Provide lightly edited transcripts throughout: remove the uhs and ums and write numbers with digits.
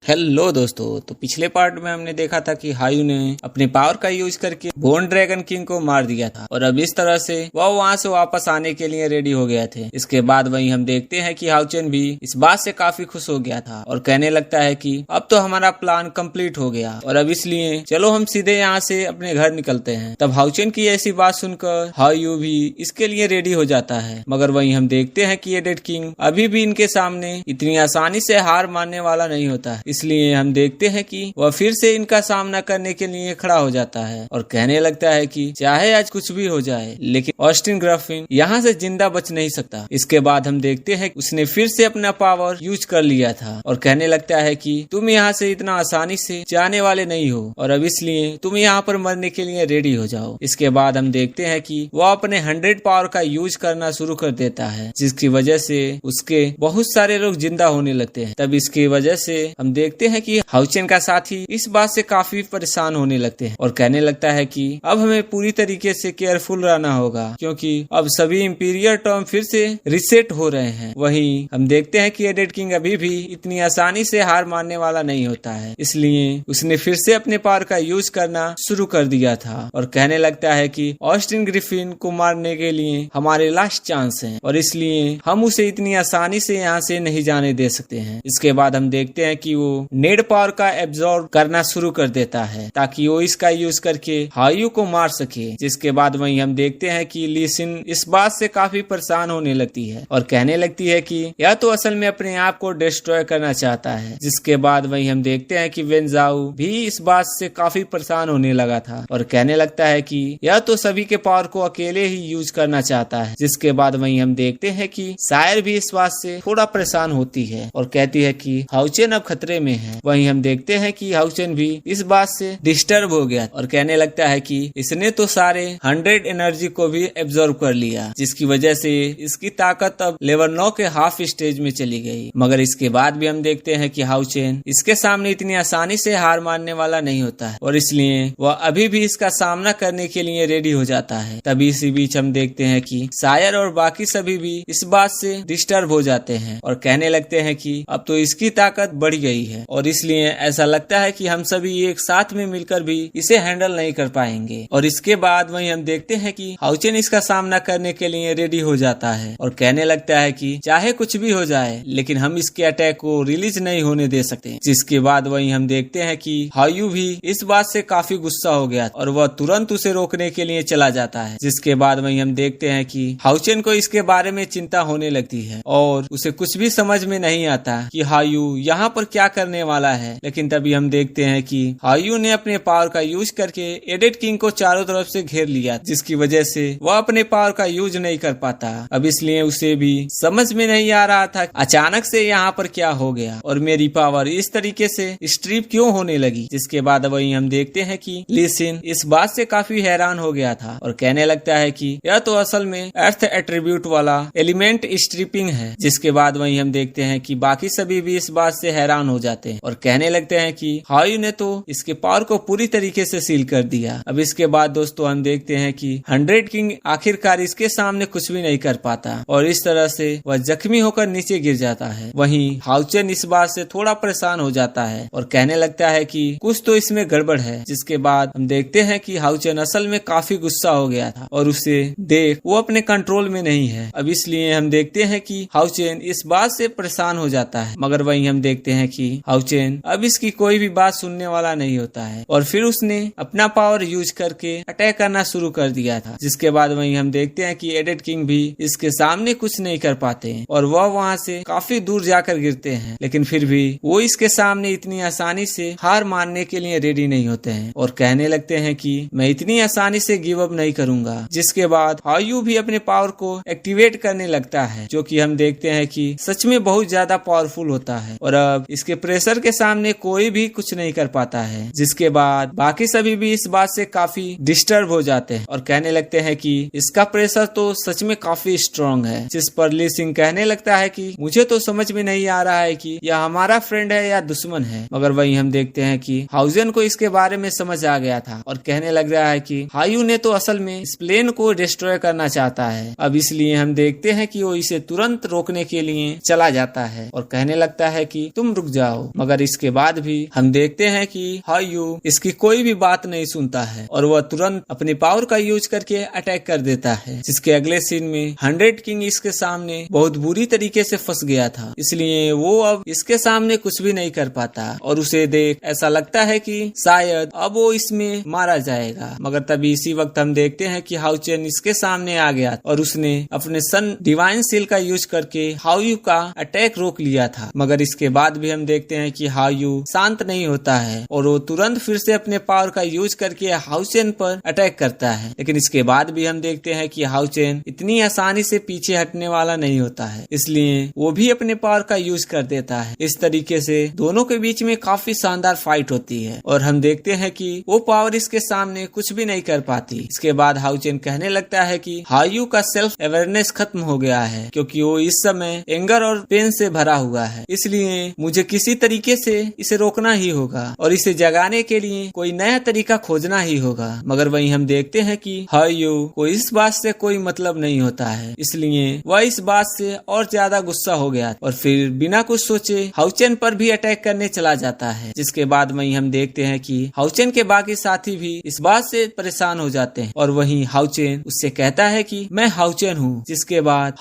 Hello दोस्तों, तो पिछले पार्ट में हमने देखा था कि हायू ने अपने पावर का यूज करके बोन ड्रैगन किंग को मार दिया था और अब इस तरह से वह वहां से वापस आने के लिए रेडी हो गया थे। इसके बाद वहीं हम देखते हैं कि हाउचेन भी इस बात से काफी खुश हो गया था और कहने लगता है कि अब तो हमारा प्लान कंप्लीट हो गया और अब इसलिए चलो हम सीधे यहाँ से अपने घर निकलते हैं। तब हाउचेन की ऐसी बात सुनकर हायू भी इसके लिए रेडी हो जाता है, मगर वहीं हम देखते हैं कि एडेड किंग अभी भी इनके सामने इतनी आसानी से हार मानने वाला नहीं होता है। इसलिए हम देखते हैं कि वह फिर से इनका सामना करने के लिए खड़ा हो जाता है और कहने लगता है कि चाहे आज कुछ भी हो जाए लेकिन ऑस्टिन ग्रिफिन यहाँ से जिंदा बच नहीं सकता। इसके बाद हम देखते हैं कि उसने फिर से अपना पावर यूज कर लिया था और कहने लगता है कि तुम यहाँ से इतना आसानी से जाने वाले नहीं हो और अब इसलिए तुम यहाँ पर मरने के लिए रेडी हो जाओ। इसके बाद हम देखते हैं कि वह अपने 100 पावर का यूज करना शुरू कर देता है, जिसकी वजह से उसके बहुत सारे लोग जिंदा होने लगते हैं। तब इसकी वजह से हम देखते हैं कि हाउचेन का साथी इस बात से काफी परेशान होने लगते हैं और कहने लगता है कि अब हमें पूरी तरीके से केयरफुल रहना होगा क्योंकि अब सभी इंपीरियल टर्म फिर से रिसेट हो रहे हैं। वहीं हम देखते हैं कि एडेड किंग अभी भी इतनी आसानी से हार मानने वाला नहीं होता है, इसलिए उसने फिर से अपने पावर का यूज करना शुरू कर दिया था और कहने लगता है कि ऑस्टिन ग्रिफिन को मारने के लिए हमारे लास्ट चांस है और इसलिए हम उसे इतनी आसानी से यहाँ से नहीं जाने दे सकते हैं। इसके बाद हम देखते हैं कि वो नेड पावर का एब्जॉर्ब करना शुरू कर देता है ताकि वो इसका यूज करके हायू को मार सके। जिसके बाद वहीं हम देखते हैं कि ली सिन इस बात से काफी परेशान होने लगती है और कहने लगती है कि यह तो असल में अपने आप को डिस्ट्रॉय करना चाहता है। जिसके बाद वहीं हम देखते हैं कि वेनजाऊ भी इस बात से काफी परेशान होने लगा था और कहने लगता है कि यह तो सभी के पावर को अकेले ही यूज करना चाहता है। जिसके बाद वहीं हम देखते हैं कि शायर भी इस बात से थोड़ा परेशान होती है और कहती है कि हाउचेन अब खतरे में है। वहीं हम देखते हैं कि हाउचेन भी इस बात से डिस्टर्ब हो गया और कहने लगता है कि इसने तो सारे 100 एनर्जी को भी एब्जॉर्ब कर लिया, जिसकी वजह से इसकी ताकत अब लेवल 9 के हाफ स्टेज में चली गई। मगर इसके बाद भी हम देखते हैं कि हाउचेन इसके सामने इतनी आसानी से हार मानने वाला नहीं होता है और इसलिए वह अभी भी इसका सामना करने के लिए रेडी हो जाता है। तभी इसी बीच हम देखते हैं कि शायर और बाकी सभी भी इस बात से डिस्टर्ब हो जाते हैं और कहने लगते हैं कि अब तो इसकी ताकत बढ़ गई है और इसलिए ऐसा लगता है कि हम सभी एक साथ में मिलकर भी इसे हैंडल नहीं कर पाएंगे। और इसके बाद वहीं हम देखते हैं कि हाउचेन इसका सामना करने के लिए रेडी हो जाता है और कहने लगता है कि चाहे कुछ भी हो जाए लेकिन हम इसके अटैक को रिलीज नहीं होने दे सकते। जिसके बाद वहीं हम देखते हैं कि हायू भी इस बात से काफी गुस्सा हो गया और वह तुरंत उसे रोकने के लिए चला जाता है। जिसके बाद वहीं हम देखते हैं कि हाउचेन को इसके बारे में चिंता होने लगती है और उसे कुछ भी समझ में नहीं आता कि हायू यहाँ पर क्या करने वाला है। लेकिन तभी हम देखते हैं कि हायू ने अपने पावर का यूज करके एडेड किंग को चारों तरफ से घेर लिया, जिसकी वजह से वह अपने पावर का यूज नहीं कर पाता। अब इसलिए उसे भी समझ में नहीं आ रहा था अचानक से यहाँ पर क्या हो गया और मेरी पावर इस तरीके से स्ट्रिप क्यों होने लगी। जिसके बाद वहीं हम देखते हैं कि ली सिन इस बात से काफी हैरान हो गया था और कहने लगता है कि यह तो असल में अर्थ एट्रीब्यूट वाला एलिमेंट स्ट्रिपिंग है। जिसके बाद वहीं हम देखते हैं कि बाकी सभी भी इस बात से हैरान हो जाते हैं और कहने लगते हैं कि हायू ने तो इसके पावर को पूरी तरीके से सील कर दिया। अब इसके बाद दोस्तों हम देखते हैं कि 100 किंग आखिरकार इसके सामने कुछ भी नहीं कर पाता और इस तरह से वह जख्मी होकर नीचे गिर जाता है। वहीं हाउचेन इस बात से थोड़ा परेशान हो जाता है और कहने लगता है कि कुछ तो इसमें गड़बड़ है। जिसके बाद हम देखते हैं कि हाउचेन असल में काफी गुस्सा हो गया था और उसे देख वो अपने कंट्रोल में नहीं है। अब इसलिए हम देखते हैं कि हाउचेन इस बात से परेशान हो जाता है, मगर वहीं हम देखते हैं कि हाउचेन अब इसकी कोई भी बात सुनने वाला नहीं होता है और फिर उसने अपना पावर यूज करके अटैक करना शुरू कर दिया था। जिसके बाद वहीं हम देखते हैं कि एडेड किंग भी इसके सामने कुछ नहीं कर पाते हैं और वह वहां से काफी दूर जाकर गिरते हैं, लेकिन फिर भी वो इसके सामने इतनी आसानी से हार मानने के लिए रेडी नहीं होते हैं और कहने लगते हैं कि मैं इतनी आसानी से गिव अप नहीं करूंगा। जिसके बाद हायू भी अपने पावर को एक्टिवेट करने लगता है, जो कि हम देखते हैं कि सच में बहुत ज्यादा पावरफुल होता है और अब इसके प्रेशर के सामने कोई भी कुछ नहीं कर पाता है। जिसके बाद बाकी सभी भी इस बात से काफी डिस्टर्ब हो जाते हैं और कहने लगते हैं कि इसका प्रेशर तो सच में काफी स्ट्रॉन्ग है। जिस पर ली सिंह कहने लगता है कि मुझे तो समझ में नहीं आ रहा है कि यह हमारा फ्रेंड है या दुश्मन है। मगर वहीं हम देखते हैं कि हाउचेन को इसके बारे में समझ आ गया था और कहने लग रहा है कि हायू ने तो असल में इस प्लेन को डिस्ट्रॉय करना चाहता है। अब इसलिए हम देखते हैं कि वो इसे तुरंत रोकने के लिए चला जाता है और कहने लगता है कि तुम रुक जाओ जाओ। मगर इसके बाद भी हम देखते हैं कि हायू इसकी कोई भी बात नहीं सुनता है और वह तुरंत अपने पावर का यूज करके अटैक कर देता है, जिसके अगले सीन में 100 किंग इसके सामने बहुत बुरी तरीके से फंस गया था, इसलिए वो अब इसके सामने कुछ भी नहीं कर पाता और उसे देख ऐसा लगता है कि शायद अब वो इसमें मारा जाएगा। मगर तभी इसी वक्त हम देखते हैं कि हाउ चेन इसके सामने आ गया और उसने अपने सन डिवाइन सील का यूज करके हायू का अटैक रोक लिया था। मगर इसके बाद भी हम देखते हैं कि हायू शांत नहीं होता है और वो तुरंत फिर से अपने पावर का यूज करके हाउ चेन पर अटैक करता है। लेकिन इसके बाद भी हम देखते हैं कि हाउ चेन इतनी आसानी से पीछे हटने वाला नहीं होता है, इसलिए वो भी अपने पावर का यूज कर देता है। इस तरीके से दोनों के बीच में काफी शानदार फाइट होती है और हम देखते हैं कि वो पावर इसके सामने कुछ भी नहीं कर पाती। इसके बाद हाउ चेन कहने लगता है कि हायू का सेल्फ अवेयरनेस खत्म हो गया है क्योंकि वो इस समय एंगर और पेन से भरा हुआ है, इसलिए मुझे किसी तरीके से इसे रोकना ही होगा और इसे जगाने के लिए कोई नया तरीका खोजना ही होगा। मगर वहीं हम देखते हैं कि हायू को इस बात से कोई मतलब नहीं होता है, इसलिए वह इस बात से और ज्यादा गुस्सा हो गया और फिर बिना कुछ सोचे हाउचेन पर भी अटैक करने चला जाता है। जिसके बाद वहीं हम देखते हैं कि हाउचेन के बाकी साथी भी इस बात से परेशान हो जाते हैं और वहीं हाउचेन उससे कहता है कि मैं हाउचेन हूँ। जिसके बाद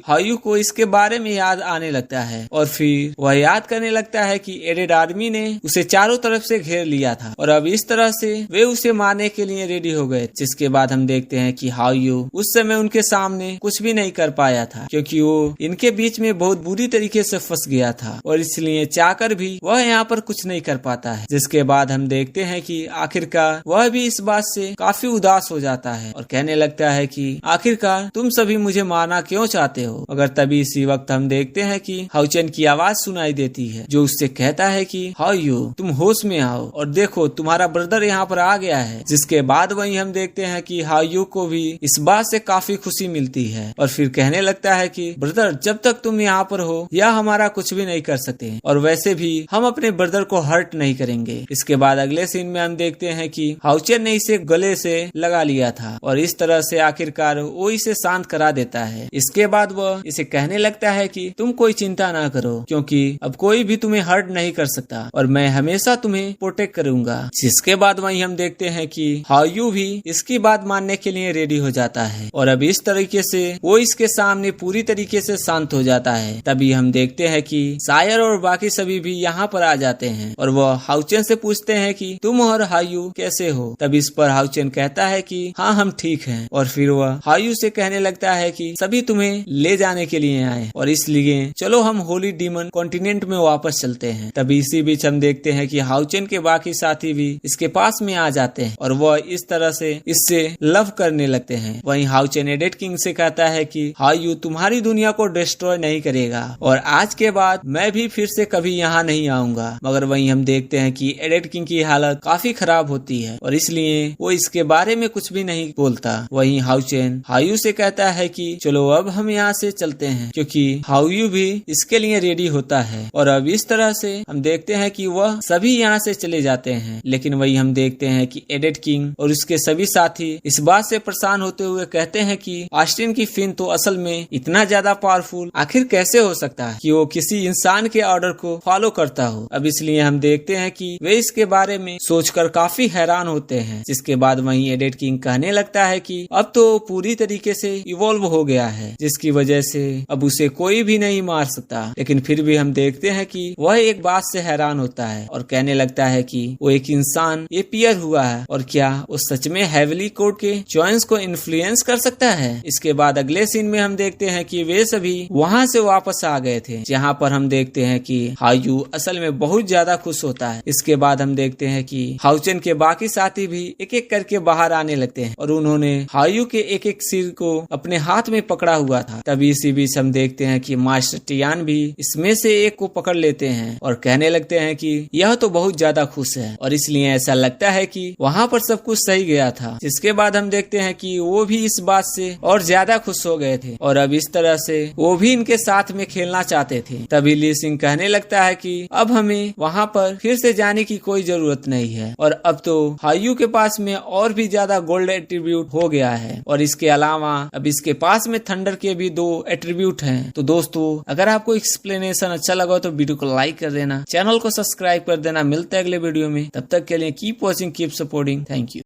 हायू को इसके बारे में याद आने लगता है और फिर वह याद करने लगता है कि एडेड आर्मी ने उसे चारों तरफ से घेर लिया था और अब इस तरह से वे उसे मारने के लिए रेडी हो गए। जिसके बाद हम देखते हैं कि हायू उस समय उनके सामने कुछ भी नहीं कर पाया था क्योंकि वो इनके बीच में बहुत बुरी तरीके से फंस गया था और इसलिए चाहकर भी वह यहाँ पर कुछ नहीं कर पाता है। जिसके बाद हम देखते हैं कि आखिरकार वह भी इस बात से काफी उदास हो जाता है और कहने लगता है कि आखिरकार तुम सभी मुझे मारना क्यों चाहते हो। मगर तभी इसी वक्त हम देखते हैं कि हाउचेन की आवाज सुनाई देती है जो उससे कहता है कि हायू तुम होश में आओ और देखो तुम्हारा ब्रदर यहाँ पर आ गया है। जिसके बाद वहीं हम देखते हैं कि हायू को भी इस बात से काफी खुशी मिलती है और फिर कहने लगता है कि ब्रदर जब तक तुम यहाँ पर हो यह हमारा कुछ भी नहीं कर सकते और वैसे भी हम अपने ब्रदर को हर्ट नहीं करेंगे। इसके बाद अगले सीन में हम देखते हैं कि हाउचेन ने इसे गले से लगा लिया था और इस तरह से आखिरकार वो इसे शांत करा देता है। इसके बाद वह इसे कहने लगता है कि तुम कोई चिंता ना करो क्योंकि अब कोई भी तुम्हें हर्ट नहीं कर सकता और मैं हमेशा तुम्हें प्रोटेक्ट करूंगा। जिसके बाद वहीं हम देखते हैं कि हायू भी इसकी बात मानने के लिए रेडी हो जाता है और अब इस तरीके से वो इसके सामने पूरी तरीके से शांत हो जाता है। तभी हम देखते हैं कि शायर और बाकी सभी भी यहाँ पर आ जाते हैं और वह हाउचेन से पूछते हैं कि तुम और हायू कैसे हो। तब इस पर हाउचेन कहता है कि हाँ हम ठीक हैं और फिर वह हायू से कहने लगता है कि सभी तुम्हें ले जाने के लिए आए और इसलिए चलो हम होली डीमन कॉन्टिनेंट में वापस चलते हैं। तभी इसी बीच हम देखते हैं कि हाउचेन के बाकी साथी भी इसके पास में आ जाते हैं और वह इस तरह से इससे लव करने लगते हैं। वहीं हाउचेन एडेड किंग से कहता है कि हायू तुम्हारी दुनिया को डिस्ट्रॉय नहीं करेगा और आज के बाद मैं भी फिर से कभी यहाँ नहीं आऊंगा। मगर वहीं हम देखते हैं कि एडेड किंग की हालत काफी खराब होती है और इसलिए वो इसके बारे में कुछ भी नहीं बोलता। वहीं हाउचेन हायू से कहता है कि चलो अब हम यहाँ से चलते हैं क्योंकि हायू भी इसके लिए रेडी होता है और अब इस तरह से हम देखते हैं कि वह सभी यहाँ से चले जाते हैं। लेकिन वही हम देखते हैं कि एडेड किंग और उसके सभी साथी इस बात से परेशान होते हुए कहते हैं कि ऑस्टिन की फिन तो असल में इतना ज्यादा पावरफुल आखिर कैसे हो सकता है कि वो किसी इंसान के ऑर्डर को फॉलो करता हो। अब इसलिए हम देखते हैं कि वे इसके बारे में सोचकर काफी हैरान होते हैं। जिसके बाद वहीं एडेड किंग कहने लगता है कि अब तो पूरी तरीके से इवॉल्व हो गया है जिसकी वजह से अब उसे कोई भी नहीं मार सकता। लेकिन फिर भी हम देखते हैं कि वह एक बात से हैरान होता है और कहने लगता है कि वो एक इंसान ये पियर हुआ है और क्या वो सच में हेवली कोड के चॉइस को इन्फ्लुएंस कर सकता है। इसके बाद अगले सीन में हम देखते हैं कि वे सभी वहाँ से वापस आ गए थे जहाँ पर हम देखते हैं कि हायू असल में बहुत ज्यादा खुश होता है। इसके बाद हम देखते हैं कि हाउचेन के बाकी साथी भी एक एक करके बाहर आने लगते हैं और उन्होंने हायू के एक एक सिर को अपने हाथ में पकड़ा हुआ था। तभी इसी बीच हम देखते हैं कि मास्टर टियान भी इसमें से एक को पकड़ लेते हैं और कहने लगते हैं कि यह तो बहुत ज्यादा खुश है और इसलिए ऐसा लगता है कि वहाँ पर सब कुछ सही गया था। जिसके बाद हम देखते हैं कि वो भी इस बात से और ज्यादा खुश हो गए थे और अब इस तरह से वो भी इनके साथ में खेलना चाहते थे। तभी ली सिंह कहने लगता है कि अब हमें वहाँ पर फिर से जाने की कोई जरूरत नहीं है और अब तो हायू के पास में और भी ज्यादा गोल्ड एट्रीब्यूट हो गया है और इसके अलावा अब इसके पास में थंडर के भी 2 एट्रीब्यूट हैं। तो दोस्तों अगर आपको एक्सप्लेनेशन अच्छा लगा तो वीडियो को लाइक लाइक कर देना, चैनल को सब्सक्राइब कर देना। मिलते हैं अगले वीडियो में, तब तक के लिए keep watching, keep supporting, thank you.